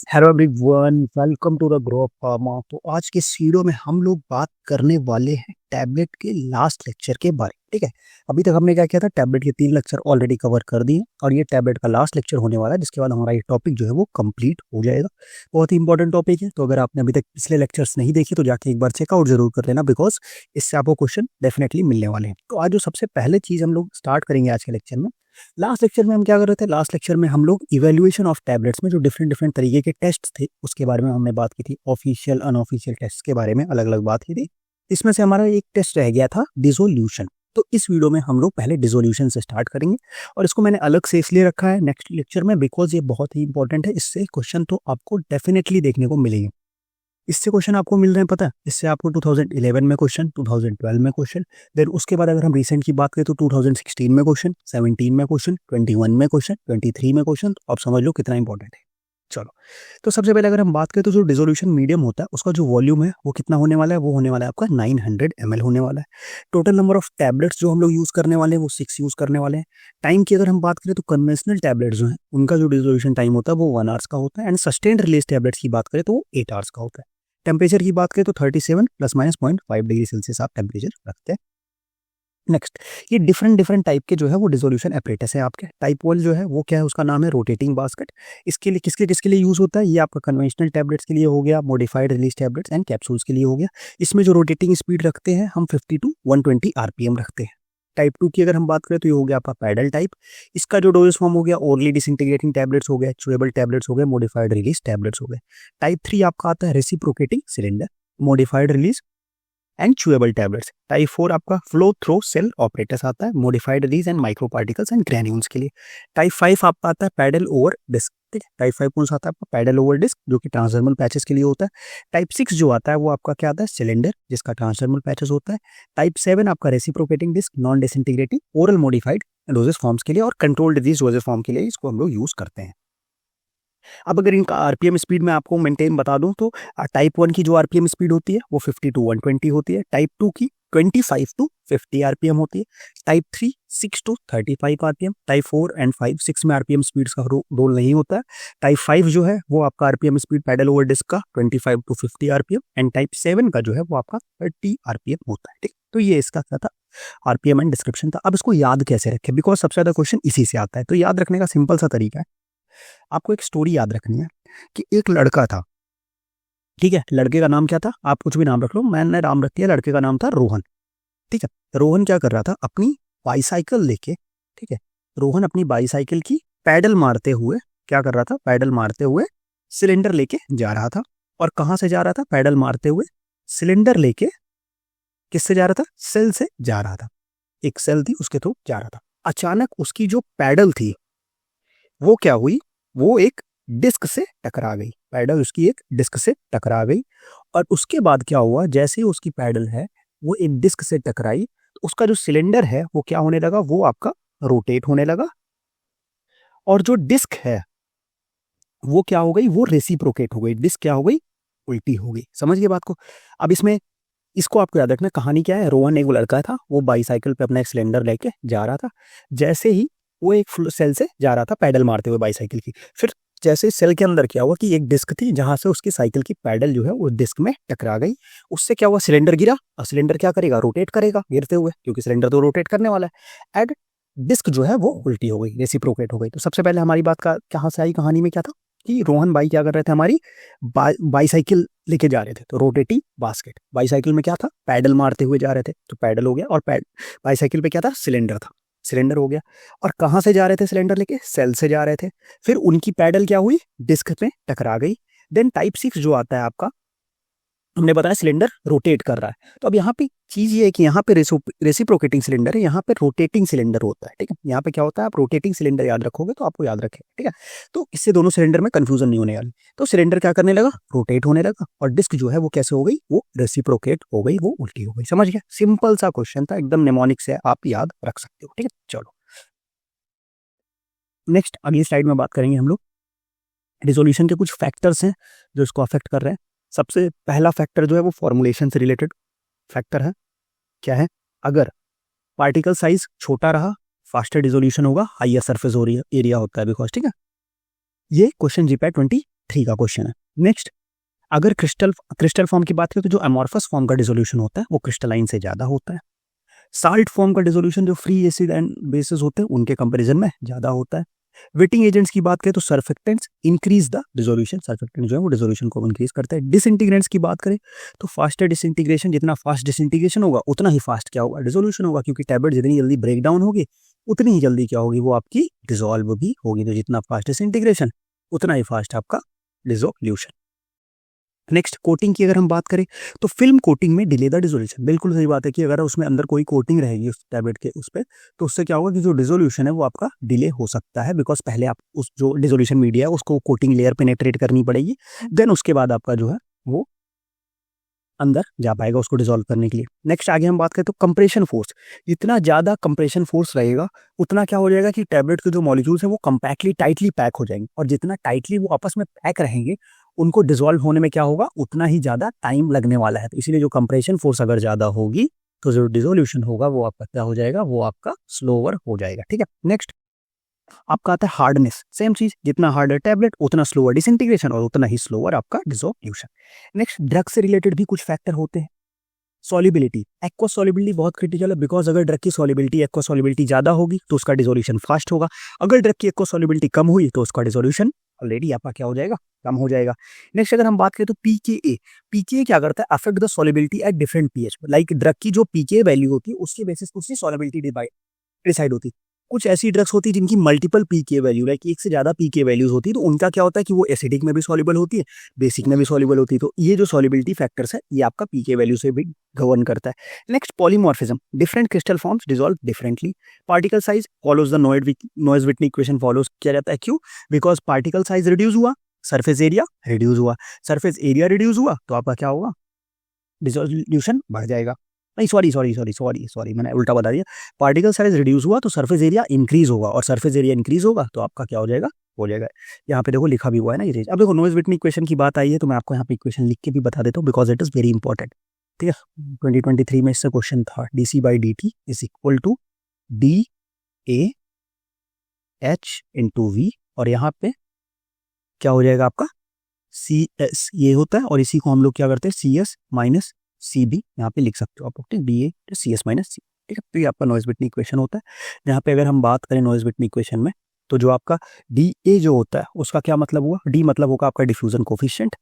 Hello everyone, welcome to the grow up pharma. तो आज के इस वीडियो में हम लोग बात करने वाले हैं टैबलेट के लास्ट लेक्चर के बारे में। ठीक है, अभी तक हमने क्या किया था, टैबलेट के 3 लेक्चर ऑलरेडी कवर कर दिए और ये टैबलेट का लास्ट लेक्चर होने वाला है, जिसके बाद हमारा ये टॉपिक जो है वो कंप्लीट हो जाएगा। बहुत ही इंपॉर्टेंट टॉपिक है, तो अगर आपने अभी तक पिछले लेक्चर्स नहीं देखे तो जाके एक बार चेकआउट जरूर कर लेना, बिकॉज इससे आपको क्वेश्चन डेफिनेटली मिलने वाले हैं। तो आज जो सबसे पहले चीज हम लोग स्टार्ट करेंगे आज के लेक्चर में, लास्ट लेक्चर में हम क्या कर रहे थे, लास्ट लेक्चर में हम लोग इवैल्यूएशन ऑफ टैबलेट्स में जो डिफरेंट डिफरेंट तरीके के टेस्ट थे उसके बारे में हमने बात की थी। ऑफिशियल अनऑफिशियल टेस्ट के बारे में अलग अलग बात की थी। इसमें से हमारा एक टेस्ट रह गया था डिसोल्यूशन। तो इस वीडियो में हम लोग पहले डिसोल्यूशन से स्टार्ट करेंगे और इसको मैंने अलग से इसलिए रखा है नेक्स्ट लेक्चर में, बिकॉज ये बहुत ही इंपॉर्टेंट है। इससे क्वेश्चन तो आपको डेफिनेटली देखने को मिलेंगे। इससे क्वेश्चन आपको मिल रहे हैं, पता है, इससे आपको 2011 में क्वेश्चन, 2012 में क्वेश्चन, देन उसके बाद अगर हम रिसेंट की बात करें तो 2016 में क्वेश्चन, 17 में क्वेश्चन, 21 में क्वेश्चन, 23 में क्वेश्चन। तो आप समझ लो कितना इंपॉर्टेंट है। चलो, तो सबसे पहले अगर हम बात करें तो जो डिसोल्यूशन मीडियम होता है उसका जो वॉल्यूम है वो कितना होने वाला है, वो होने वाला है आपका 900 ml होने वाला है। टोटल नंबर ऑफ टैबलेट्स जो हम लोग यूज करने वाले हैं वो 6 यूज करने वाले हैं। टाइम की अगर हम बात करें तो कन्वेंशनल टैबलेट्स जो है उनका जो डिसोल्यूशन टाइम होता है वो 1 आवर्स का होता है, एंड सस्टेन्ड रिलीज टैबलेट्स की बात करें तो वो 8 आवर्स का होता है। टेम्परेचर की बात करें तो 37 ±0.5 डिग्री सेल्सियस आप टेम्परेचर रखते हैं। नेक्स्ट, ये डिफरेंट डिफरेंट टाइप के जो है वो डिसोल्यूशन एपरेटस है आपके। टाइप 1 जो है वो क्या है, उसका नाम है रोटेटिंग बास्केट। इसके लिए किसके किसके लिए यूज होता है, ये आपका कन्वेंशनल टैबलेट्स के लिए हो गया, modified release tablets and capsules के लिए हो गया। इसमें जो रोटेटिंग स्पीड रखते हैं हम 50 to 120 RPM रखते हैं। टाइप 2 की अगर हम बात करें तो ये हो गया आपका पैडल टाइप। इसका जो डोजेस फॉर्म हो गया, ओरली डिसइंटीग्रेटिंग टैबलेट्स हो गए, च्यूएबल टैबलेट्स हो गए, मॉडिफाइड रिलीज टैबलेट्स हो गए। टाइप 3 आपका आता है reciprocating cylinder, modified release and chewable tablets. Type 4 आपका फ्लो थ्रो सेल ऑपरेटर्स आता है, modified release and micro particles and granules के लिए। टाइप 5 आपका आता है पैडल ओवर डिस्क। ठीक है, टाइप 5 कौन सा आता है आपका, पैडल ओवर डिस्क, जो कि ट्रांसडर्मल पैचेस के लिए होता है। टाइप 6 जो आता है वो आपका क्या आता है, सिलेंडर, जिसका ट्रांसडर्मल पैचेस होता है। टाइप 7 आपका reciprocating disc, non disintegrating oral modified doses forms के लिए और कंट्रोल्ड डिजीज डोजेस फॉर्म के लिए इसको हम लोग यूज करते हैं। अब अगर इनका आरपीएम स्पीड मैं आपको मेंटेन बता दूं तो टाइप 1 की जो आरपीएम स्पीड होती है वो 50 to 120 होती है। टाइप 2 की 25 to 50 आरपीएम होती है। Type 3 6 to 35 RPM. Type 4 and 5 6 में आरपीएम स्पीड का रोल नहीं होता है। टाइप 5 जो है वो आपका RPM speed paddle over disc का 25 to 50 आरपीएम, एंड टाइप 7 का जो है वो आपका 30 आरपीएम होता है। ठीक, तो ये इसका क्या था, आरपीएम एंड डिस्क्रिप्शन था। अब इसको याद कैसे रखें, बिकॉज सबसे ज्यादा क्वेश्चन इसी से आता है। तो याद रखने का सिंपल सा तरीका है, आपको एक स्टोरी याद रखनी है कि एक लड़का था। ठीक है, लड़के का नाम क्या था, आप कुछ भी नाम रख लो, मैंने नाम रख दिया, लड़के का नाम था रोहन। ठीक है, रोहन क्या कर रहा था, अपनी बाईसाइकिल लेके, ठीक है, रोहन अपनी बाईसाइकिल की पैडल मारते हुए क्या कर रहा था, पैडल मारते हुए सिलेंडर लेके जा रहा था। और कहां से जा रहा था, पैडल मारते हुए सिलेंडर लेके किससे जा रहा था, सेल से जा रहा था। एक सेल थी उसके थ्रू जा रहा था। अचानक उसकी जो पैडल थी वो क्या हुई, वो एक डिस्क से टकरा गई। पैडल उसकी एक डिस्क से टकरा गई और उसके बाद क्या हुआ, जैसे ही उसकी पैडल है वो एक डिस्क से टकराई तो उसका जो सिलेंडर है वो क्या होने लगा, वो आपका रोटेट होने लगा। और जो डिस्क है वो क्या हो गई, वो रेसिप्रोकेट हो गई। डिस्क क्या हो गई, उल्टी हो गई। समझ गए बात को। अब इसमें इसको आपको याद रखना, कहानी क्या है, रोहन एक लड़का था, वो बाईसाइकिल पे अपना एक सिलेंडर लेके जा रहा था। जैसे ही वो एक सेल से जा रहा था पैडल मारते हुए बाईसाइकिल की, फिर जैसे सेल के अंदर क्या हुआ कि एक डिस्क थी जहां से उसकी साइकिल की पैडल जो है वो डिस्क में टकरा गई। उससे क्या हुआ, सिलेंडर गिरा, और सिलेंडर क्या करेगा, रोटेट करेगा गिरते हुए, क्योंकि सिलेंडर तो रोटेट करने वाला है। एंड डिस्क जो है वो उल्टी हो गई, रेसिप्रोकेट हो गई। तो सबसे पहले हमारी बात का कहाँ से आई, कहानी में क्या था कि रोहन भाई क्या कर रहे थे, हमारी बाईसाइकिल लेके जा रहे थे, तो रोटेटिंग बास्केट। बाईसाइकिल में क्या था, पैडल मारते हुए जा रहे थे, तो पैडल हो गया, और बाईसाइकिल पे क्या था, सिलेंडर था, सिलेंडर हो गया। और कहाँ से जा रहे थे सिलेंडर लेके, सेल से जा रहे थे। फिर उनकी पैडल क्या हुई, डिस्क में टकरा गई। देन टाइप 6 जो आता है आपका, हमने बताया सिलेंडर रोटेट कर रहा है। तो अब यहाँ पे चीज ये है कि यहाँ पे रेसिप्रोकेटिंग सिलेंडर है, यहाँ पे रोटेटिंग सिलेंडर होता है। ठीक है, यहाँ पे क्या होता है, आप रोटेटिंग सिलेंडर याद रखोगे तो आपको याद रखेगा। ठीक है, तो इससे दोनों सिलेंडर में कंफ्यूजन नहीं होने वाली। तो सिलेंडर क्या करने लगा, रोटेट होने लगा, और डिस्क जो है वो कैसे हो गई, वो रेसिप्रोकेट हो गई, वो उल्टी हो गई। समझ गया, सिंपल सा क्वेश्चन था, एकदम निमोनिक से आप याद रख सकते हो। ठीक है, चलो नेक्स्ट अगली स्लाइड में बात करेंगे हम लोग। रिजोल्यूशन के कुछ फैक्टर्स हैं जो इसको अफेक्ट कर रहे हैं। सबसे पहला फैक्टर जो है वो फॉर्मुलेशन से रिलेटेड फैक्टर है। क्या है, अगर पार्टिकल साइज छोटा रहा, फास्टर डिसोल्यूशन होगा, हाइयर सरफेस एरिया होता है बिकॉज। ठीक है, ये क्वेश्चन जीपैट 3 का क्वेश्चन है। नेक्स्ट, अगर क्रिस्टल फॉर्म की बात करें तो जो अमॉर्फस फॉर्म का डिसोल्यूशन होता है वो क्रिस्टलाइन से ज़्यादा होता है। साल्ट फॉर्म का डिसोल्यूशन जो फ्री एसिड एंड बेसिस होते हैं उनके कंपैरिजन में ज़्यादा होता है। वेटिंग एजेंट्स की बात करें तो surfactants increase the dissolution, surfactant जो है वो डिसोल्यूशन को इंक्रीज करता है। डिसइंटीग्रेंट्स की बात करें तो फास्टर डिसइंटीग्रेशन, जितना फास्ट डिसइंटीग्रेशन होगा उतना ही फास्ट क्या होगा, डिसोल्यूशन होगा, क्योंकि टैबलेट जितनी जल्दी ब्रेक डाउन होगी उतनी ही जल्दी क्या होगी, वो आपकी डिसॉल्व भी होगी। तो जितना फास्ट डिसइंटीग्रेशन उतना ही फास्ट आपका डिसोल्यूशन। नेक्स्ट, कोटिंग की अगर हम बात करें तो फिल्म कोटिंग में डिले द डिसोल्यूशन, बिल्कुल सही बात है कि अगर उसमें अंदर कोई कोटिंग रहेगी उस टैबलेट के उस पर, तो उससे क्या होगा कि जो डिसोल्यूशन है वो आपका डिले हो सकता है, बिकॉज पहले आप उस जो डिसोल्यूशन मीडिया है उसको कोटिंग लेयर पेनेट्रेट करनी पड़ेगी, देन उसके बाद आपका जो है वो अंदर जा पाएगा उसको डिसॉल्व करने के लिए। नेक्स्ट आगे हम बात करें तो कंप्रेशन फोर्स, जितना ज़्यादा कंप्रेशन फोर्स रहेगा उतना क्या हो जाएगा कि टैबलेट के जो मॉलिक्यूल्स हैं वो कंपैक्टली टाइटली पैक हो जाएंगे, और जितना टाइटली वो आपस में पैक रहेंगे उनको डिसॉल्व होने में क्या होगा, उतना ही ज़्यादा टाइम लगने वाला है। तो इसीलिए जो कंप्रेशन फोर्स अगर ज़्यादा होगी तो जो डिसोल्यूशन होगा वो आपका क्या हो जाएगा, वो आपका स्लोअर हो जाएगा। ठीक है, नेक्स्ट आपका आता है हार्डनेस, सेम चीज, जितना हार्डर टैबलेट उतना स्लोअर डिसइंटीग्रेशन और उतना ही स्लोअर आपका डिसोल्यूशन। नेक्स्ट, ड्रग से रिलेटेड भी कुछ फैक्टर होते हैं। सॉल्युबिलिटी, एक्वा सॉल्युबिलिटी बहुत क्रिटिकल है, बिकॉज अगर ड्रग की सॉल्युबिलिटी एक्वा सॉल्युबिलिटी ज्यादा होगी तो उसका डिसोल्यूशन फास्ट होगा, अगर ड्रग की एक्वा सॉल्युबिलिटी कम हुई तो उसका डिसोल्यूशन ऑलरेडी आपका क्या हो जाएगा, कम हो जाएगा। नेक्स्ट अगर हम बात करें तो पीकेए, पीकेए क्या करता है, affect the solubility at different pH, like drug की जो पीकेए वैल्यू होती है उसके बेसिस पर उसकी सॉल्युबिलिटी डिसाइड होती है। कुछ ऐसी ड्रग्स होती है जिनकी मल्टीपल पीके वैल्यू, लाइक एक से ज्यादा पीके वैल्यूज होती है, तो उनका क्या होता है कि वो एसिडिक में भी सॉल्युबल होती है, बेसिक में भी सॉल्युबल होती है। तो ये जो सॉल्युबिलिटी फैक्टर्स है ये आपका पीके वैल्यू से भी गवर्न करता है। Next, polymorphism, different crystal forms dissolve differently. Particle size follows the noise Whitney equation follows किया जाता है, क्यों, बिकॉज पार्टिकल साइज रिड्यूस हुआ, सरफेस एरिया रिड्यूस हुआ, सरफेस एरिया रिड्यूस हुआ तो आपका क्या होगा, डिसोल्यूशन बढ़ जाएगा। नहीं सॉरी मैंने उल्टा बता दिया, पार्टिकल साइज रिड्यूस हुआ तो सरफेस एरिया इंक्रीज होगा, और सरफेस एरिया इंक्रीज होगा तो आपका क्या हो जाएगा। यहाँ पे देखो लिखा भी हुआ है ना ये चीज। अब देखो नॉइज विटनी इक्वेशन की बात आई है तो मैं आपको यहाँ पे इक्वेशन लिख के भी बता देता हूँ, because it is very important. ठीक है, 2023 में इससे क्वेश्चन था, D C by D T is equal to D A H into V, और यहाँ पे क्या हो जाएगा आपका सी एस ये होता है, और इसी को हम लोग क्या करते हैं C S minus C B यहाँ पे लिख सकते हो आप, ठीक, D A C S minus C. ठीक है, तो ये आपका नॉइज विटनी इक्वेशन होता है। यहाँ पे अगर हम बात करें नॉइज विटनी इक्वेशन में तो जो आपका डी ए जो होता है उसका क्या मतलब हुआ, डी मतलब होगा आपका डिफ्यूजन कोफिशिएंट,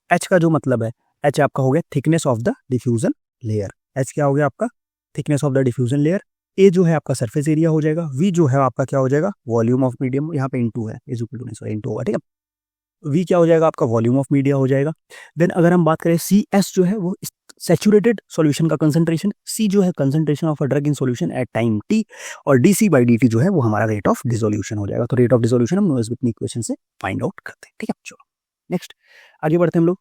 एच का जो मतलब है, एच आपका हो गया thickness of the diffusion layer, H क्या हो गया आपका thickness of the diffusion layer, A जो है आपका सरफेस एरिया हो जाएगा, वी जो है आपका क्या हो जाएगा वॉल्यूम ऑफ मीडियम, यहाँ पे इनटू है इज इक्वल टू इनटू होगा। ठीक है, वी क्या हो जाएगा आपका वॉल्यूम ऑफ मीडिया हो जाएगा। देन अगर हम बात करें सी एस जो है वो सैचुरेटेड सॉल्यूशन का कंसंट्रेशन, सी जो है concentration of a drug in solution at time T, और D C by D T जो है वो हमारा रेट ऑफ डिसोल्यूशन हो जाएगा। तो रेट ऑफ डिसोल्यूशन हम नॉइज विटनी इक्वेशन से फाइंड आउट करते हैं। ठीक है, चलो नेक्स्ट आगे बढ़ते हैं हम लोग।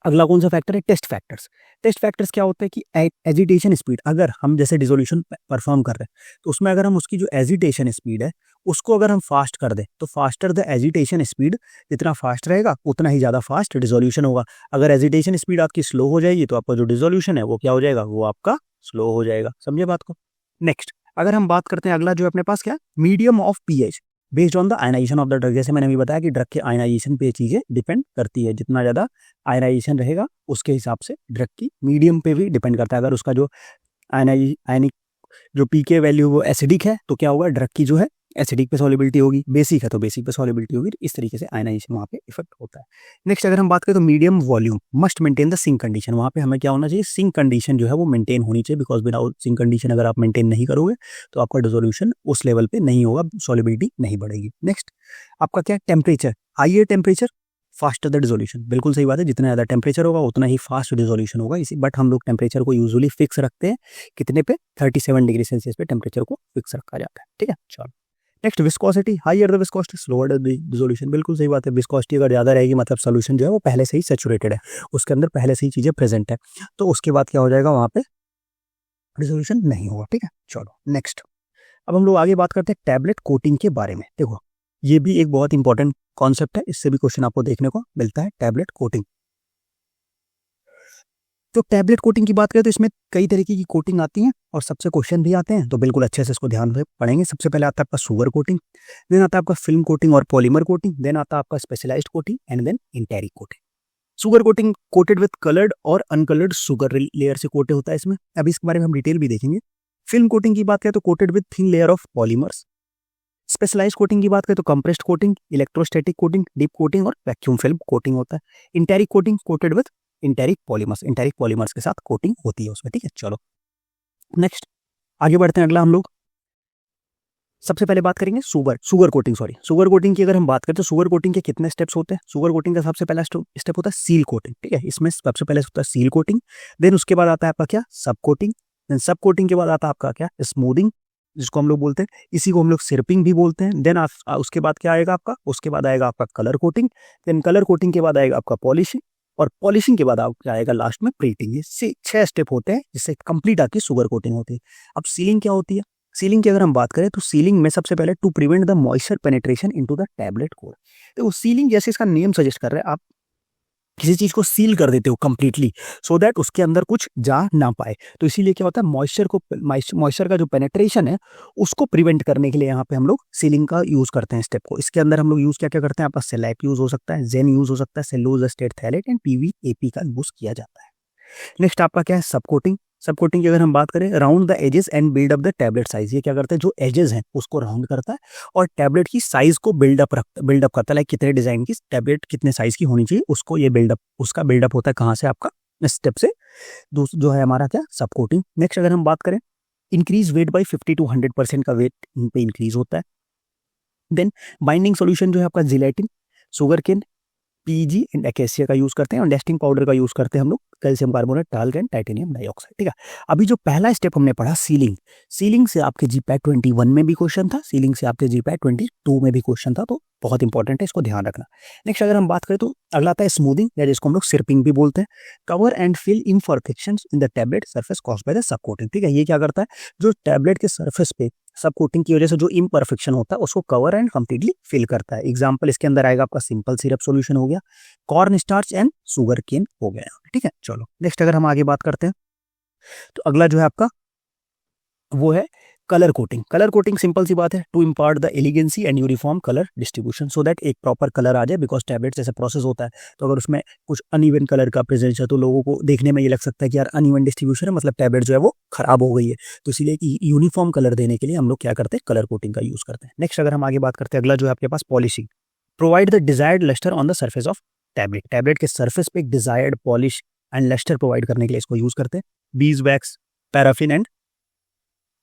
अगला कौन सा फैक्टर है, टेस्ट फैक्टर्स। टेस्ट फैक्टर्स क्या होता है कि एजिटेशन स्पीड, अगर हम जैसे डिसोल्यूशन परफॉर्म कर रहे हैं तो उसमें अगर हम उसकी जो एजिटेशन स्पीड है उसको अगर हम फास्ट कर दें तो फास्टर द एजिटेशन स्पीड, जितना फास्ट रहेगा उतना ही ज़्यादा फास्ट डिसोल्यूशन होगा। अगर एजिटेशन स्पीड आपकी स्लो हो जाएगी तो आपका जो डिसोल्यूशन है वो क्या हो जाएगा, वो आपका स्लो हो जाएगा। समझे बात को। नेक्स्ट अगर हम बात करते हैं अगला जो अपने पास क्या, medium of pH based on the ionisation of the drug. जैसे मैंने अभी बताया कि ड्रग के आयनाइजेशन पे चीज़ें डिपेंड करती है, जितना ज़्यादा आयनाइजेशन रहेगा उसके हिसाब से ड्रग की मीडियम पे भी डिपेंड करता है। अगर उसका जो आयनिक जो पीके वैल्यू वो एसिडिक है तो क्या होगा, ड्रग की जो है एसिडिक पे सॉल्युबिलिटी होगी, बेसिक है तो बेसिक पे सॉल्युबिलिटी होगी। इस तरीके से आयनाइजेशन वहाँ पे इफेक्ट होता है। नेक्स्ट अगर हम बात करें तो medium volume must maintain the sink condition, वहाँ पे हमें क्या होना चाहिए, सिंक कंडीशन जो है वो मेंटेन होनी चाहिए, बिकॉज विदाउट सिंक कंडीशन अगर आप मेंटेन नहीं करोगे तो आपका डिसोल्यूशन उस लेवल पे नहीं होगा, सॉल्युबिलिटी नहीं बढ़ेगी। नेक्स्ट आपका क्या, temperature, higher temperature faster the dissolution, बिल्कुल सही बात है, जितना ज़्यादा टेम्परेचर होगा उतना ही फास्ट डिसोल्यूशन होगा। इसी बट हम लोग टेम्परेचर को यूजुअली फिक्स रखते हैं कितने पे, 37 डिग्री सेल्सियस पे टेम्परेचर को फिक्स रखा जाता है। ठीक है, चलो next viscosity, higher the viscosity slower the dissolution, बिल्कुल सही बात है, विस्कोसिटी अगर ज़्यादा रहेगी मतलब सोल्यूशन जो है वो पहले से ही सैचुरेटेड है, उसके अंदर पहले से ही चीज़ें प्रेजेंट है, तो उसके बाद क्या हो जाएगा, वहाँ पे डिसोल्यूशन नहीं होगा। ठीक है, चलो नेक्स्ट अब हम लोग आगे बात करते हैं टैबलेट कोटिंग के बारे में। देखो ये भी एक बहुत इंपॉर्टेंट कॉन्सेप्ट है, इससे भी क्वेश्चन आपको देखने को मिलता है, टैबलेट कोटिंग। तो टैबलेट कोटिंग की बात करें तो इसमें कई तरीके की कोटिंग आती है और सबसे क्वेश्चन भी आते हैं, तो बिल्कुल अच्छे से इसको ध्यान से पढ़ेंगे। सबसे पहले आता है आपका सुगर कोटिंग, देन आता है आपका फिल्म कोटिंग और पॉलीमर कोटिंग, देन आता है आपका specialised coating and then enteric coating. Sugar coating coated with coloured और अनकलर्ड सुगर लेयर से कोटेड होता है इसमें, अभी इसके बारे में हम डिटेल भी देखेंगे। फिल्म कोटिंग की बात करें तो coated with thin layer of polymers. Specialised coating की बात करें तो compressed coating, electrostatic coating, dip coating और वैक्यूम फिल्म कोटिंग होता है। Enteric coating coated with enteric polymers के साथ कोटिंग होती है उसमें, ठीक है। चलो नेक्स्ट आगे बढ़ते हैं, अगला हम लोग सबसे पहले बात करेंगे सुगर कोटिंग की अगर हम बात करें तो सुगर कोटिंग के कितने स्टेप्स होते हैं। सुगर कोटिंग का सबसे पहला स्टेप होता है सील कोटिंग, ठीक है। इसमें सबसे पहले होता है सील कोटिंग, देन उसके बाद आता है आपका क्या सब कोटिंग, देन सब कोटिंग के बाद आता है आपका क्या स्मूदिंग, जिसको हम लोग बोलते हैं, इसी को हम लोग सिरपिंग भी बोलते हैं। देन उसके बाद क्या आएगा आपका, उसके बाद आएगा आपका colour coating, then colour coating के बाद आएगा आपका पॉलिशिंग, और पॉलिशिंग के बाद आपका आएगा लास्ट में प्रीटिंग। ये 6 स्टेप होते हैं जिससे कंप्लीट आपकी सुगर कोटिंग होती है। अब सीलिंग क्या होती है, सीलिंग की अगर हम बात करें तो सीलिंग में सबसे पहले to prevent the moisture penetration into the tablet core. तो सीलिंग जैसे इसका नेम सजेस्ट कर रहे हैं, आप किसी चीज को सील कर देते हो कंप्लीटली सो दैट उसके अंदर कुछ जा ना पाए, तो इसीलिए क्या होता है मॉइस्चर का जो पेनिट्रेशन है उसको प्रिवेंट करने के लिए यहाँ पे हम लोग सीलिंग का यूज करते हैं स्टेप को। इसके अंदर हम लोग यूज क्या क्या करते हैं, आपका सेलैक यूज हो सकता है, जेन यूज हो सकता है, सेलुलोज एस्टेट थैलेट एंड पीवीएपी का यूज किया जाता है। नेक्स्ट आपका क्या है सब कोटिंग की अगर हम बात करें, round the edges and build up the tablet size. ये क्या करता है, जो एजेस हैं उसको राउंड करता है और टैबलेट की साइज को बिल्डअप करता है, लाइक कितने डिजाइन की टैबलेट कितने साइज की होनी चाहिए उसको ये उसका बिल्डअप होता है कहाँ से, आपका स्टेप से जो है हमारा क्या सब कोटिंग। नेक्स्ट अगर हम बात करें, इंक्रीज वेट बाई 50 to 100% का वेट इन पे इंक्रीज होता है। देन बाइंडिंग सोल्यूशन जो है आपका gelatin, sugar cane, PG and acacia का यूज करते हैं, और नेस्टिंग पाउडर का यूज करते हैं हम लोग calcium carbonate, talc and titanium dioxide, ठीक है। अभी जो पहला स्टेप हमने पढ़ा सीलिंग से आपके जीपैट 21 में भी क्वेश्चन था, सीलिंग से आपके जीपैट 22 में भी क्वेश्चन था, तो बहुत इंपॉर्टेंट है, इसको ध्यान रखना। नेक्स्ट अगर हम बात करें तो अगला आता है स्मूदिंग, या जिसको हम लोग सिरपिंग भी बोलते हैं। Cover and fill imperfections in the tablet surface caused by the sub coating, ठीक है। ये क्या करता है, जो टैबलेट के सरफेस पे सब कोटिंग की वजह से जो इम्परफेक्शन होता है उसको कवर एंड कंप्लीटली फिल करता है। एग्जांपल इसके अंदर आएगा आपका सिंपल सिरप सॉल्यूशन हो गया, corn starch and sugar cane हो गया, ठीक है। चलो नेक्स्ट अगर हम आगे बात करते हैं तो अगला जो है आपका वो है कलर कोटिंग सिंपल सी बात है, to impart the elegancy and uniform colour distribution so that एक प्रॉपर कलर आ जाए, बिकॉज टैबलेट जैसे प्रोसेस होता है तो अगर उसमें कुछ अनइवन कलर का प्रेजेंस है तो लोगों को देखने में ये लग सकता है कि यार अनइवन डिस्ट्रीब्यूशन है, मतलब टैबलेट जो है वो खराब हो गई है, तो इसीलिए कि यूनिफॉर्म कलर देने के लिए हम लोग क्या करते हैं, कलर कोटिंग का यूज करते हैं। नेक्स्ट अगर हम आगे बात करते हैं, अगला जो है आपके पास polishing, provide the desired lustre on the surface of tablet के सर्फेस पे एक desired polish and lustre provide करने के लिए इसको यूज करते हैं। Beeswax, paraffin and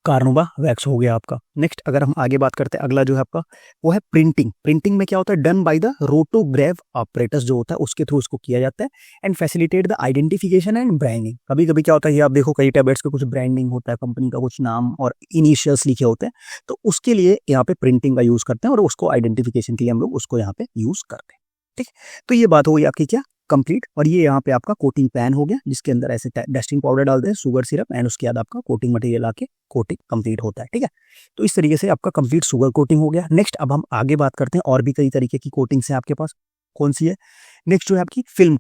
carnauba wax हो गया आपका। नेक्स्ट अगर हम आगे बात करते हैं, अगला जो है आपका वो है प्रिंटिंग में क्या होता है, डन बाय द रोटोग्राफ ऑपरेटर्स जो होता है उसके थ्रू इसको किया जाता है, and facilitate the identification and branding. कभी कभी क्या होता है, ये आप देखो कई टैबलेट्स का कुछ ब्रांडिंग होता है, कंपनी का कुछ नाम और इनिशियल्स लिखे होते हैं, तो उसके लिए यहाँ पे प्रिंटिंग का यूज करते हैं और उसको आइडेंटिफिकेशन के लिए हम लोग उसको यहाँ पे यूज करते हैं, ठीक। तो ये बात हो गई आपकी क्या कंप्लीट, और ये यहाँ पे आपका कोटिंग पैन हो गया जिसके अंदर ऐसे डस्टिंग पाउडर डालते हैं, शुगर सिरप एंड उसके बाद आपका कोटिंग मटेरियल आके कोटिंग कंप्लीट होता है, ठीक है। तो इस तरीके से आपका कंप्लीट शुगर कोटिंग हो गया। नेक्स्ट अब हम आगे बात करते हैं, और भी कई तरीके की कोटिंग्स हैं आपके पास, कौन सी है। नेक्स्ट जो है आपकी फिल्म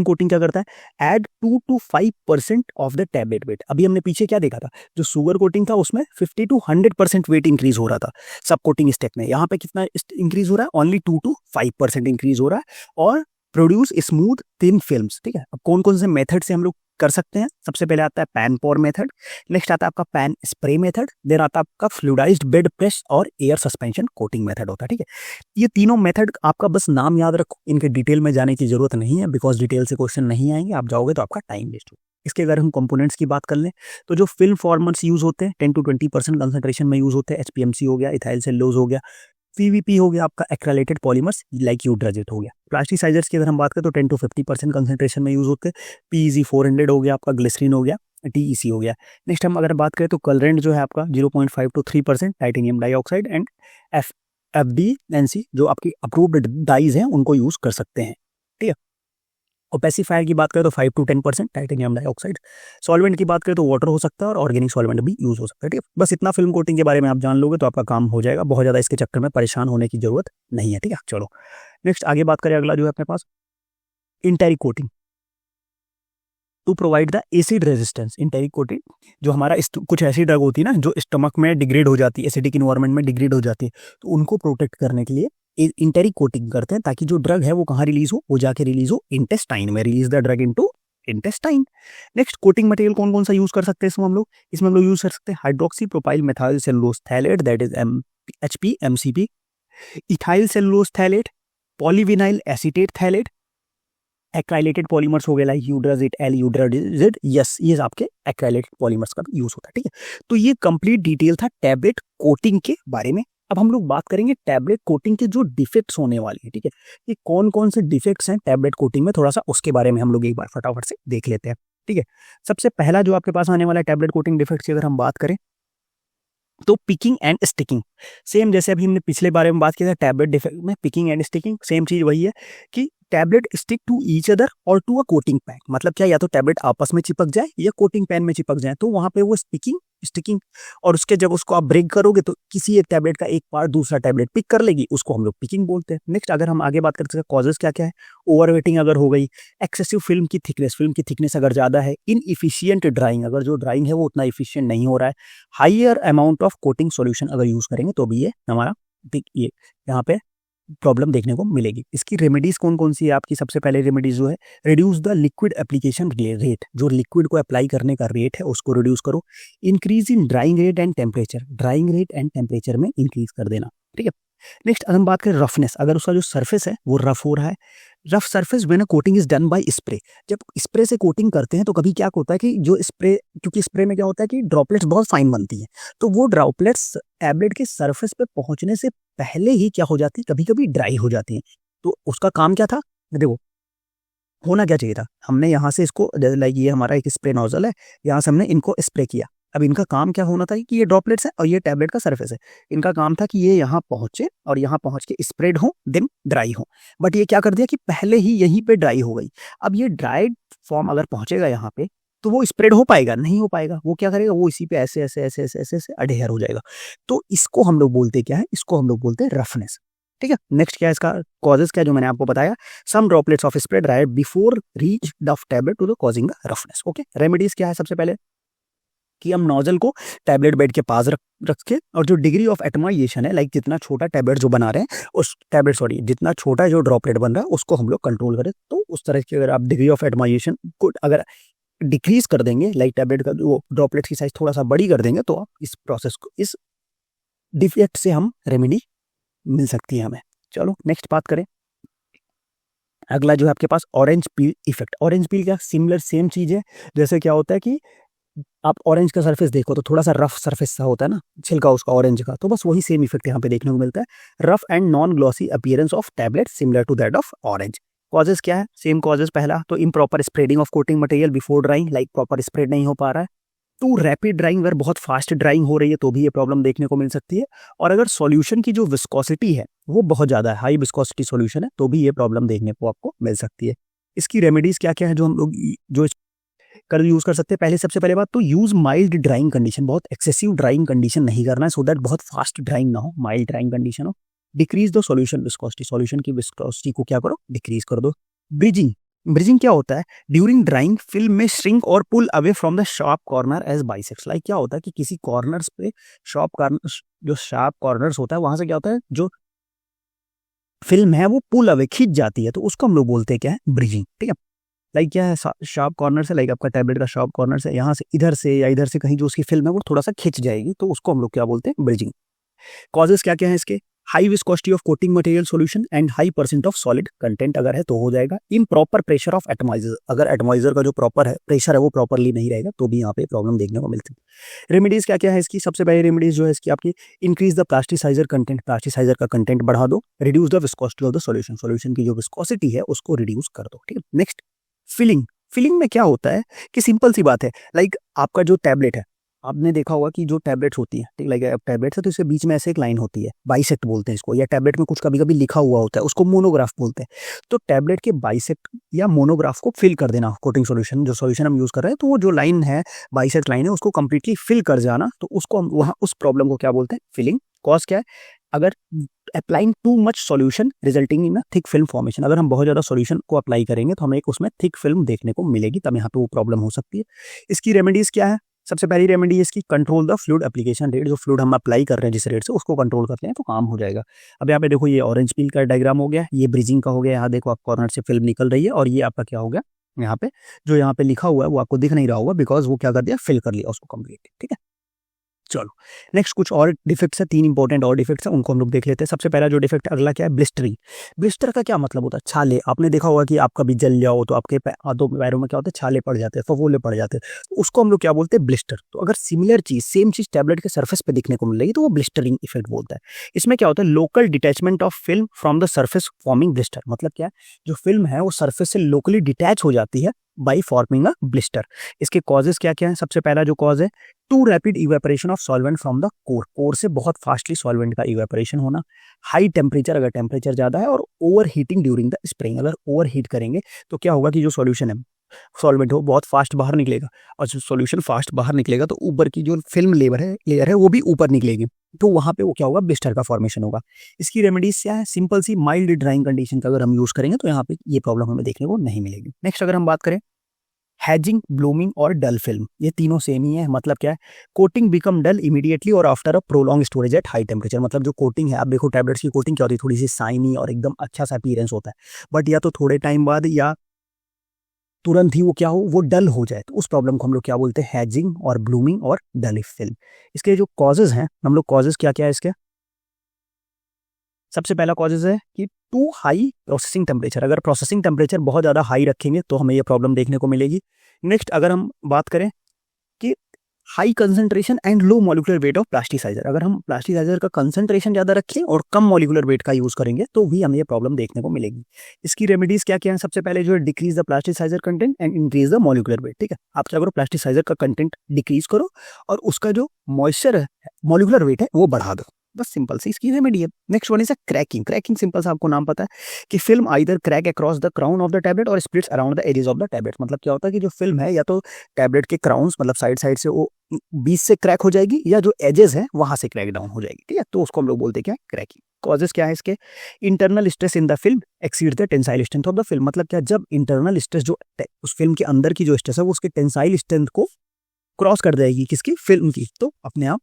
कोटिंग क्या करता है, add 2 to 5% of the tablet weight. अभी हमने पीछे क्या देखा था, जो शुगर कोटिंग था उसमें 50 to 100% वेट इंक्रीज हो रहा था, सब कोटिंग स्टेप में यहाँ पे कितना इंक्रीज हो रहा है, ओनली 2 to 5% इंक्रीज हो रहा है, और प्रोड्यूस स्मूथ थिन फिल्म्स, ठीक है। अब कौन कौन से मेथड से हम लोग कर सकते हैं, सबसे पहले आता है पैन पोर मेथड, नेक्स्ट आता है आपका पैन स्प्रे मेथड, देन आता है आपका फ्लूइडाइज्ड बेड प्रेस और एयर सस्पेंशन कोटिंग मेथड होता है, ठीक है। ये तीनों मेथड आपका बस नाम याद रखो, इनके डिटेल में जाने की जरूरत नहीं है, बिकॉज डिटेल से क्वेश्चन नहीं आएंगे, आप जाओगे तो आपका टाइम वेस्ट होगा। इसके अगर हम कंपोनेंट्स की बात कर लें तो जो फिल्म फॉर्मर्स यूज होते हैं 10 to 20% कंसंट्रेशन में यूज होते हैं, एचपीएमसी हो गया, इथाइल सेलुलोज हो गया, पीवीपी हो गया आपका एक्रेलेटेड पॉलीमर्स लाइक यूट्राजेट हो गया। प्लास्टिसाइजर्स की अगर हम बात करें तो 10 to 50% कंसंट्रेशन में यूज होते हैं, पीईजी 400 हो गया आपका, ग्लिसरीन हो गया, टीईसी हो गया। नेक्स्ट हम अगर बात करें तो कलरेंट जो है आपका 0.5 to 3% टाइटेनियम डाइऑक्साइड एंड एफडीएनसी जो आपकी अप्रूव्ड डाइज हैं उनको यूज कर सकते हैं, ठीक है। और पेसिफायर की बात करें तो 5 to 10% टाइटेनियम डाइऑक्साइड। सॉल्वेंट की बात करें तो वाटर हो सकता है और ऑर्गेनिक सॉल्वेंट भी यूज हो सकता है, ठीक है। बस इतना फिल्म कोटिंग के बारे में आप जान लोगे तो आपका काम हो जाएगा, बहुत ज़्यादा इसके चक्कर में परेशान होने की जरूरत नहीं है, ठीक है। चलो नेक्स्ट आगे बात करें, अगला जो है अपने पास enteric coating. To provide the acid resistance. Enteric coating जो हमारा कुछ ऐसी ड्रग होती है ना जो स्टमक में डिग्रेड हो जाती है, एसिडिक इन्वायरमेंट में डिग्रेड हो जाती है, तो उनको प्रोटेक्ट करने के लिए इंटेरिक कोटिंग करते हैं ताकि जो ड्रग है वो कहाँ रिलीज हो, वो जाके रिलीज हो इंटेस्टाइन में, release the drug into intestine. Next coating material कौन कौन सा यूज कर सकते हैं इसमें हम लोग यूज कर सकते हैं hydroxy propyl methyl cellulose phthalate, that is HP MCP, ethyl cellulose phthalate, polyvinyl acetate phthalate, acrylated polymers हो गए like Eudragit, L Eudragit, yes ये आपके एक्राइलेटेड पॉलीमर्स का यूज होता है, ठीक है। तो ये कंप्लीट डिटेल था टैबलेट कोटिंग के बारे में। अब हम लोग बात करेंगे टैबलेट कोटिंग के जो डिफेक्ट्स होने वाले हैं, ठीक है, ये कौन कौन से डिफेक्ट्स हैं टैबलेट कोटिंग में, थोड़ा सा उसके बारे में हम लोग एक बार फटाफट से देख लेते हैं, ठीक है। सबसे पहला जो आपके पास आने वाला है टैबलेट कोटिंग डिफेक्ट्स की अगर हम बात करें तो पिकिंग एंड स्टिकिंग। सेम जैसे अभी हमने पिछले बारे में बात किया था टैबलेट डिफेक्ट में पिकिंग एंड स्टिकिंग, सेम चीज वही है कि tablet stick to each other और टू अ कोटिंग पैन। मतलब क्या, या तो टैबलेट आपस में चिपक जाए या कोटिंग पैन में चिपक जाए, तो वहां पे वो स्टिकिंग और उसके जब उसको आप ब्रेक करोगे तो किसी एक टैबलेट का एक पार्ट दूसरा टैबलेट पिक कर लेगी, उसको हम लोग पिकिंग बोलते हैं। नेक्स्ट अगर हम आगे बात करते हैं कॉजेज क्या क्या है, ओवरवेटिंग अगर हो गई, एक्सेसिव फिल्म की थिकनेस अगर ज्यादा है, इनइफिशियंट ड्राइंग, अगर जो ड्राइंग है वो उतना इफिशियंट नहीं हो रहा है, higher amount of coating solution अगर यूज करेंगे तो भी ये हमारा ये यहाँ पे प्रॉब्लम देखने को मिलेगी। इसकी रेमेडीज कौन कौन सी है आपकी, सबसे पहले रेमेडीज जो है reduce the liquid application rate, जो लिक्विड को अप्लाई करने का रेट है उसको रिड्यूस करो। Increase in drawing rate and temperature में इंक्रीज कर देना, ठीक है। नेक्स्ट अगर हम बात करें रफनेस, अगर उसका जो सरफेस है वो रफ हो रहा है, rough surface when coating is done by spray, जब स्प्रे से कोटिंग करते हैं तो कभी क्या होता है कि जो स्प्रे, क्योंकि स्प्रे में क्या होता है कि ड्रॉपलेट्स बहुत फाइन बनती है, तो वो ड्रॉपलेट्स टैबलेट के सरफेस पे पहुंचने से पहले ही क्या हो जाती है, कभी कभी ड्राई हो जाती है। तो उसका काम क्या था, देखो होना क्या चाहिए था, हमने यहाँ से इसको लाइक ये हमारा एक स्प्रे नोजल है, यहाँ से हमने इनको स्प्रे किया। अब इनका काम क्या होना था कि ये ड्रॉपलेट्स है और ये टैबलेट का सरफेस है, इनका काम था कि ये यहाँ पहुंचे और यहाँ पहुंच के स्प्रेड हो देन ड्राई हो, बट ये क्या कर दिया कि पहले ही यहीं पे ड्राई हो गई। अब ये ड्राइड फॉर्म अगर पहुंचेगा यहाँ पे तो वो स्प्रेड हो पाएगा, नहीं हो पाएगा। वो क्या करेगा, वो इसी पे ऐसे ऐसे ऐसे ऐसे ऐसे ऐसे अडेयर हो जाएगा। तो इसको हम लोग बोलते क्या है, इसको हम लोग बोलते हैं रफनेस, ठीक है। नेक्स्ट क्या है इसका कॉजेज, क्या जो मैंने आपको बताया, some droplets of spread dried before reach the tablet to the causing the roughness, okay. Remedies क्या है, सबसे पहले कि हम नोजल को टैबलेट बेड के पास रख के और जो डिग्री ऑफ एटमाइजेशन है, लाइक जितना छोटा टैबलेट जो बना रहे हैं उस टैबलेट जितना छोटा जो ड्रॉपलेट बन रहा है उसको हम लोग कंट्रोल करें। तो उस तरह की अगर आप डिग्री ऑफ एटमाइजेशन को अगर डिक्रीज कर देंगे, लाइक टैबलेट का वो ड्रॉपलेट की साइज थोड़ा सा बड़ी कर देंगे, तो आप इस प्रोसेस को, इस डिफेक्ट से हम रेमेडी मिल सकती है हमें। चलो नेक्स्ट बात करें, अगला जो है आपके पास orange peel effect. Orange peel क्या, सिमिलर सेम चीज है। जैसे क्या होता है कि आप ऑरेंज का सरफेस देखो तो थोड़ा सा रफ सरफेस सा होता है ना, छिलका उसका ऑरेंज का, तो बस वही सेम इफेक्ट यहाँ पे देखने को मिलता है। Rough and non glossy appearance of tablet similar to that of orange. Causes क्या है, सेम कॉजेज, पहला तो improper spreading of coating material before drying, like proper spread नहीं हो पा रहा है। टू रैपिड ड्राइंग, अगर बहुत फास्ट ड्राइंग हो रही है तो भी ये प्रॉब्लम देखने को मिल सकती है। और अगर सॉल्यूशन की जो विस्कोसिटी है वो बहुत ज्यादा है, हाई विस्कोसिटी सॉल्यूशन है, तो भी ये प्रॉब्लम देखने को आपको मिल सकती है। इसकी रेमेडीज क्या क्या है जो हम लोग जो कर यूज कर सकते हैं, पहले सबसे पहले बात तो यूज माइल्ड ड्राइंग कंडीशन, बहुत एक्सेसिव ड्राइंग कंडीशन नहीं करना है, सो दैट बहुत फास्ट ड्राइंग ना हो, माइल्ड ड्राइंग कंडीशन हो। डिक्रीज दो सॉल्यूशन विस्कोसिटी, सॉल्यूशन की विस्कोसिटी को क्या करो, डिक्रीज कर दो। ब्रिजिंग क्या होता है, ड्यूरिंग ड्राइंग फिल्म में श्रिंक और pull away from the sharp corner edge bisects. Like क्या होता है कि किसी कॉर्नर्स पे जो शार्प कॉर्नर्स होता है वहां से क्या होता है, जो फिल्म है वो पुल अवे खींच जाती है, तो उसको हम लोग बोलते हैं क्या है, ब्रिजिंग, ठीक है। लाइक क्या है, शार्प कॉर्नर से, लाइक आपका टैबलेट का शार्प कॉर्नर से यहाँ से इधर से या इधर से कहीं जो उसकी फिल्म है वो थोड़ा सा खिंच जाएगी, तो उसको हम लोग क्या बोलते हैं, ब्रिजिंग। कॉजेस क्या क्या है इसके, high viscosity of coating material solution and high percent of solid content अगर है तो हो जाएगा। इम्प्रॉपर प्रेशर ऑफ एटमाइजर, अगर एटमाइजर का जो प्रॉपर है प्रेशर है वो प्रॉपरली नहीं रहेगा तो भी यहाँ पे प्रॉब्लम देखने को मिलती है। रेमेडीज क्या क्या है इसकी, सबसे पहले रेमेडीज जो है इसकी आपकी increase the plasticiser content, plasticiser का कंटेंट बढ़ा दो। Reduce the viscosity of the solution, solution की जो विस्कोसिटी है उसको रिड्यूस कर दो, ठीक है। नेक्स्ट फिलिंग में क्या होता है कि सिंपल सी बात है, लाइक आपका जो टैबलेट है, आपने देखा होगा कि जो टैबलेट्स होती है, ठीक, लाइक टैबलेट है तो इसके बीच में ऐसे एक लाइन होती है, बाइसेक्ट बोलते हैं इसको, या टैबलेट में कुछ कभी कभी लिखा हुआ होता है उसको मोनोग्राफ बोलते हैं। तो टैबलेट के बाइसेक्ट या मोनोग्राफ को फिल कर देना, कोटिंग सॉल्यूशन जो सॉल्यूशन हम यूज कर रहे हैं, तो वो जो लाइन है, बाइसेक्ट लाइन है, उसको कंप्लीटली फिल कर जाना, तो उसको हम वहाँ उस प्रॉब्लम को क्या बोलते हैं, फिलिंग। कॉज क्या है, अगर applying too much solution resulting in a thick film formation, अगर हम बहुत ज़्यादा सॉल्यूशन को अप्लाई करेंगे तो हमें एक उसमें थिक फिल्म देखने को मिलेगी, तब यहाँ पे वो प्रॉब्लम हो सकती है। इसकी रेमेडीज़ क्या है? सबसे पहली रेमेडी है इसकी, control the fluid application rate, जो फ्लूइड हम अप्लाई कर रहे हैं जिस रेट से उसको कंट्रोल करते हैं तो काम हो जाएगा। अब यहाँ पे देखो ये ऑरेंज पील का डायग्राम हो गया, ये ब्रिजिंग का हो गया, यहाँ देखो आप कॉर्नर से फिल्म निकल रही है, और ये आपका क्या हो गया, यहाँ पे जो यहाँ पे लिखा हुआ है वो आपको दिख नहीं रहा होगा, बिकॉज वो क्या कर दिया, फिल कर लिया उसको कंप्लीट। ठीक है, चलो नेक्स्ट कुछ और डिफेक्ट्स है, 3 इंपॉर्टेंट और डिफेक्ट्स है, उनको हम लोग देख लेते हैं। सबसे पहला जो डिफेक्ट अगला क्या है, ब्लिस्टरिंग। ब्लिस्टर का क्या मतलब होता है, छाले। आपने देखा होगा कि आपका भी जल जाओ तो आपके हाथों पैरों में क्या होता है, छाले पड़ जाते हैं, फफोले पड़ जाते हैं, तो उसको हम लोग क्या बोलते हैं, ब्लिस्टर। तो अगर सिमिलर चीज, सेम चीज टैबलेट के सर्फेस पे दिखने को मिलेगी तो वो ब्लिस्टरिंग इफेक्ट बोलता है। इसमें क्या होता है, local detachment of film from the surface forming blister. मतलब क्या है, जो फिल्म है वो सर्फेस से लोकली डिटैच हो जाती है बाई फॉर्मिंग अ ब्लिस्टर। इसके कॉजेज क्या क्या है, सबसे पहला जो कॉज है, too rapid evaporation of solvent from the core. Core से बहुत फास्टली सॉल्वेंट का इवेपोरेशन होना, हाई टेम्परेचर, अगर टेम्परेचर ज्यादा है, और over heating during the spraying. अगर ओवर हीट करेंगे तो क्या होगा कि जो सॉल्यूशन है, सॉल्वेंट हो, बहुत फास्ट बाहर निकलेगा, और जो सॉल्यूशन फास्ट बाहर निकलेगा तो ऊपर की जो फिल्म लेयर है वो भी ऊपर निकलेगी, तो वहां पे वो क्या होगा, ब्लिस्टर का फॉर्मेशन होगा। इसकी रेमेडीज क्या है, सिंपल सी माइल्ड ड्राइंग कंडीशन का अगर हम यूज करेंगे तो यहाँ पे ये प्रॉब्लम हमें देखने को नहीं मिलेगी। नेक्स्ट अगर हम बात करें, हैजिंग, ब्लूमिंग और डल फिल्म, ये तीनों सेम ही है। मतलब क्या है, कोटिंग बिकम डल इमीडिएटली और after a prolong storage at high temperature. मतलब जो कोटिंग है, आप देखो टैबलेट्स की कोटिंग क्या होती है, थोड़ी सी साइनी और एकदम अच्छा सा अपीयरेंस होता है, बट या तो थोड़े टाइम बाद या तुरंत ही वो क्या हो, वो डल हो जाए, तो उस प्रॉब्लम को हम लोग क्या बोलते हैं, हैजिंग और ब्लूमिंग और डल फिल्म। इसके जो कॉजेज हैं, हम लोग कॉजेज क्या क्या है इसके, सबसे पहला कॉजेज है कि टू हाई प्रोसेसिंग टेम्परेचर। अगर प्रोसेसिंग टेम्परेचर बहुत ज़्यादा हाई रखेंगे तो हमें ये प्रॉब्लम देखने को मिलेगी। नेक्स्ट अगर हम बात करें कि high concentration and low molecular weight of plasticiser, अगर हम प्लास्टिसाइजर का कंसंट्रेशन ज़्यादा रखें और कम मॉलिक्यूलर वेट का यूज़ करेंगे तो भी हमें ये प्रॉब्लम देखने को मिलेगी। इसकी रेमेडीज क्या क्या है, सबसे पहले जो है, decrease the plasticiser content and increase the molecular weight. ठीक है, आप क्या करो, प्लास्टिसाइजर का कंटेंट डिक्रीज करो और उसका जो मॉइस्चर है, मॉलिक्यूलर वेट है, वो बढ़ा दो, बस सिंपल सी इसकी रेमेडी है। Next one is cracking. Cracking simple सा आपको नाम पता है कि film either crack across the crown of the tablet और splits around the edges of the tablet. मतलब क्या होता है कि जो फिल्म है या तो टैबलेट के क्राउन्स, मतलब साइड साइड से वो बीच से क्रैक हो जाएगी, या जो एजेस है वहां से क्रैक डाउन हो जाएगी। ठीक है, तो उसको हम लोग बोलते हैं क्या, क्रैकिंग। कॉजेस क्या है इसके, internal stress in the film exceed the tensile strength of the film. मतलब क्या, जब इंटरनल स्ट्रेस, जो उस फिल्म के अंदर की जो स्ट्रेस है वो उसके टेंसाइल स्ट्रेंथ को क्रॉस कर जाएगी, किसकी, फिल्म की, तो अपने आप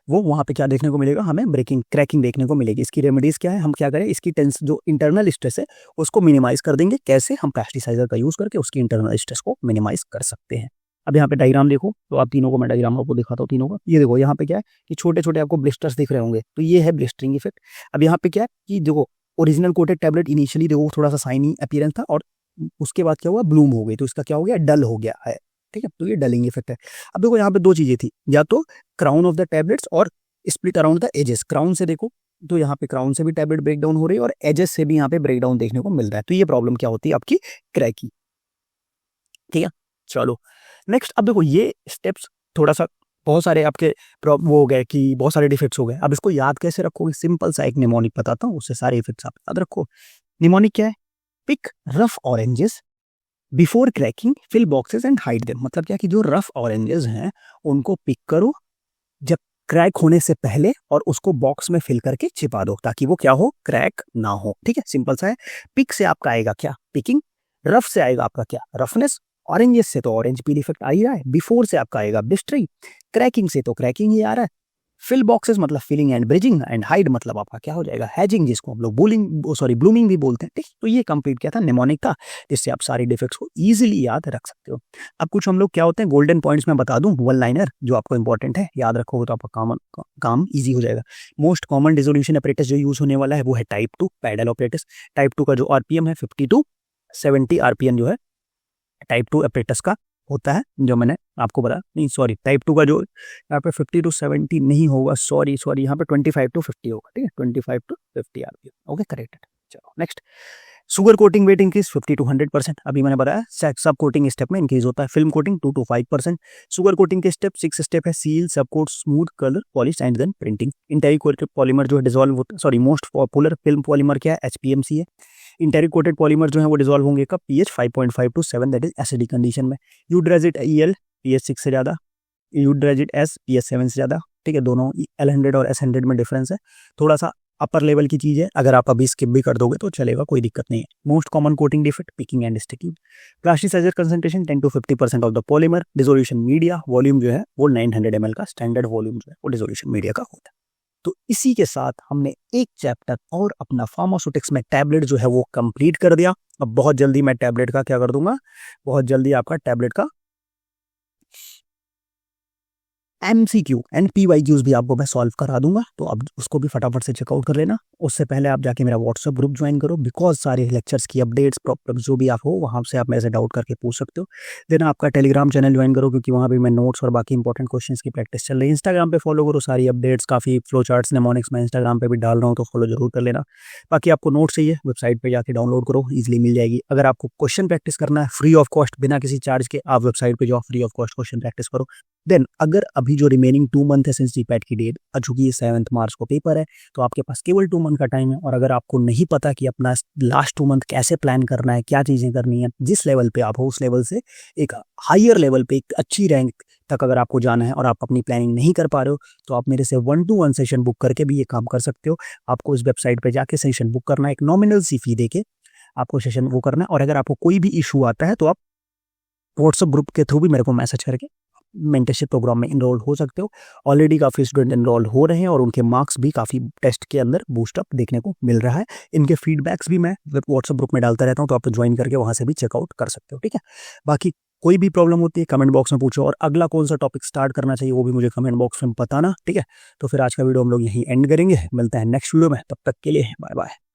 वो वहां पे क्या देखने को मिलेगा, हमें ब्रेकिंग, क्रैकिंग देखने को मिलेगी। इसकी रेमेडीज क्या है, हम क्या करें, इसकी जो इंटरनल स्ट्रेस है उसको मिनिमाइज कर देंगे। कैसे, हम प्लास्टिसाइजर का यूज करके उसकी इंटरनल स्ट्रेस को मिनिमाइज कर सकते हैं। अब यहाँ पे डायग्राम देखो, तो आप तीनों को मैं डायग्राम आपको दिखाता हूँ तीनों का। ये देखो यहाँ पे क्या है कि छोटे छोटे आपको ब्लिस्टर्स दिख रहे होंगे, तो ये है ब्लिस्टरिंग इफेक्ट। अब यहाँ पे क्या है कि देखो, ओरिजिनल कोटेड टैबलेट इनिशियली देखो थोड़ा सा साइनी अपीयरेंस था, और उसके बाद क्या हुआ, ब्लूम हो गई, तो इसका क्या हो गया, डल हो गया है। ठीक है, तो ये डलिंग इफेक्ट है। अब देखो यहाँ पे दो चीजें थी, या तो क्राउन ऑफ द टैबलेट्स और split around the edges. Crown से देखो तो यहाँ पे क्राउन से भी टैबलेट ब्रेक डाउन हो रही है, और एजेस से भी यहाँ पे ब्रेक डाउन देखने को मिल रहा है। तो ये प्रॉब्लम क्या होती है, आपकी क्रैकी। ठीक है, चलो नेक्स्ट। अब देखो ये स्टेप्स थोड़ा सा, बहुत सारे आपके वो हो गए कि बहुत सारे डिफेक्ट्स हो गए। अब इसको याद कैसे रखोगे, सिंपल सा एक निमोनिक बताता हूँ, उससे सारे इफेक्ट्स आप याद रखो। निमोनिक क्या है, pick rough oranges before cracking, fill boxes and hide them. मतलब क्या कि जो रफ ऑरेंजेस हैं उनको पिक करो जब क्रैक होने से पहले, और उसको बॉक्स में फिल करके छिपा दो, ताकि वो क्या हो, क्रैक ना हो। ठीक है, सिंपल सा है। पिक से आपका आएगा क्या, पिकिंग। रफ से आएगा आपका क्या, रफनेस। ऑरेंजेस से तो ऑरेंज पील इफेक्ट आ ही रहा है। बिफोर से आपका आएगा ब्लिस्टरिंग। क्रैकिंग से तो क्रैकिंग ही आ रहा है। फिल बॉक्सेस मतलब filling and bridging, and hide मतलब आपका क्या हो जाएगा, हैजिंग, जिसको हम लोग ब्लूमिंग भी बोलते हैं। ठीक, तो ये कंप्लीट किया था निमोनिक का, जिससे आप सारी डिफेक्ट्स को इजीली याद रख सकते हो। अब कुछ हम लोग क्या होते हैं, गोल्डन पॉइंट्स में बता दूं, वन लाइनर जो आपको इंपॉर्टेंट है, याद रखोगे तो आपका काम ईजी हो जाएगा। मोस्ट कॉमन डिसोल्यूशन अपरेटस जो यूज होने वाला है वो है टाइप 2 पैडल अपरेटस। टाइप 2 का जो आरपीएम है 50 to 70 आरपीएम जो है टाइप 2 अपरेटस का होता है, जो मैंने आपको बताया। नहीं सॉरी, टाइप 2 का जो यहाँ पे 50 to 70 नहीं होगा, सॉरी यहाँ पे 25 to 50 होगा। ठीक है, 25 to 50 आरपीएम। Okay, corrected. चलो next, sugar coating weight increase 50 to 100%। अभी मैंने बताया सब कोटिंग स्टेप में इंक्रीज होता है। Film coating 2 to 5%। Sugar coating के स्टेप 6 स्टेप है, seal, sub coat, smooth, colour, polish and then printing. Enteric polymer जो है डिसॉल्व होता है, sorry most popular film polymer क्या है, एचपीएमसी है। इंटेरिक कोटेड पॉलीमर जो है वो डिसॉल्व होंगे कब, pH 5.5 to 7, that is acidic condition में। यूड्रेजिट ईएल पीएच 6 से ज्यादा, यूड्रेजिट एस पीएच 7 से ज्यादा, ठीक है, दोनों L100 और S100 में डिफरेंस है, थोड़ा सा अपर लेवल की चीज़ है, अगर आप अभी स्किप भी कर दोगे तो चलेगा, कोई दिक्कत नहीं है। Most common coating defect, picking and sticking. Plasticiser concentration 10 to 50% of the polymer. Dissolution media volume जो है वो 900 ml का स्टैंडर्ड वॉल्यूम जो है वो डिसोल्यूशन मीडिया का होता है। तो इसी के साथ हमने एक चैप्टर और अपना फार्मास्यूटिक्स में टैबलेट जो है वो कंप्लीट कर दिया। अब बहुत जल्दी मैं टैबलेट का क्या कर दूंगा, बहुत जल्दी आपका टैबलेट का MCQ एंड PYQs भी आपको मैं सॉल्व करा दूंगा, तो अब उसको भी फटाफट से चेकआउट कर लेना। उससे पहले आप जाके मेरा व्हाट्सएप ग्रुप ज्वाइन करो, बिकॉज सारे लेक्चर्स की अपडेट्स प्रॉब्लम्स जो भी आप हो वहाँ से आप मेरे से डाउट करके पूछ सकते हो। देन आपका टेलीग्राम चैनल ज्वाइन करो, क्योंकि वहाँ भी मैं नोट्स और बाकी इंपॉर्टेंट क्वेश्चंस की प्रैक्टिस चल रही है। इंस्टाग्राम पे फॉलो करो, सारी अपडेट्स काफ़ी फ्लो चार्ट्स नेमोनिक्स में इंस्टाग्राम पे भी डाल रहा हूँ, तो फॉलो जरूर कर लेना। बाकी आपको नोट्स चाहिए, वेबसाइट पर जाके डाउनलोड करो, ईजिली मिल जाएगी। अगर आपको क्वेश्चन प्रैक्टिस करना है फ्री ऑफ कॉस्ट बिना किसी चार्ज के, आप वेबसाइट पर जाओ, free of cost question practice करो। देन अगर अभी जो रिमेनिंग 2 मंथ है सिंस जीपैट की डेट, चूंकि 7 मार्च को पेपर है, तो आपके पास केवल 2 मंथ का टाइम है। और अगर आपको नहीं पता कि अपना लास्ट 2 मंथ कैसे प्लान करना है, क्या चीज़ें करनी है, जिस लेवल पे आप हो उस लेवल से एक हायर लेवल पे, एक अच्छी रैंक तक अगर आपको जाना है और आप अपनी प्लानिंग नहीं कर पा रहे हो, तो आप मेरे से 1-to-1 सेशन बुक करके भी ये काम कर सकते हो। आपको इस वेबसाइट पर जाके सेशन बुक करना है, एक नॉमिनल सी फी देके आपको सेशन वो करना है। और अगर आपको कोई भी इशू आता है तो आप व्हाट्सएप ग्रुप के थ्रू भी मेरे को मैसेज करके मेंटरशिप प्रोग्राम में इनरोल हो सकते हो। ऑलरेडी काफ़ी स्टूडेंट इनरोल हो रहे हैं और उनके मार्क्स भी काफ़ी टेस्ट के अंदर बूस्टअप देखने को मिल रहा है। इनके फीडबैक्स भी मैं व्हाट्सएप ग्रुप में डालता रहता हूँ, तो आप ज्वाइन करके वहाँ से भी चेकआउट कर सकते हो, ठीक है। बाकी कोई भी प्रॉब्लम होती है कमेंट बॉक्स में पूछो, और अगला कौन सा टॉपिक स्टार्ट करना चाहिए वो भी मुझे कमेंट बॉक्स में बताना, ठीक है। तो फिर आज का वीडियो हम लोग यहीं एंड करेंगे, मिलते हैं नेक्स्ट वीडियो में, तब तक के लिए बाय बाय।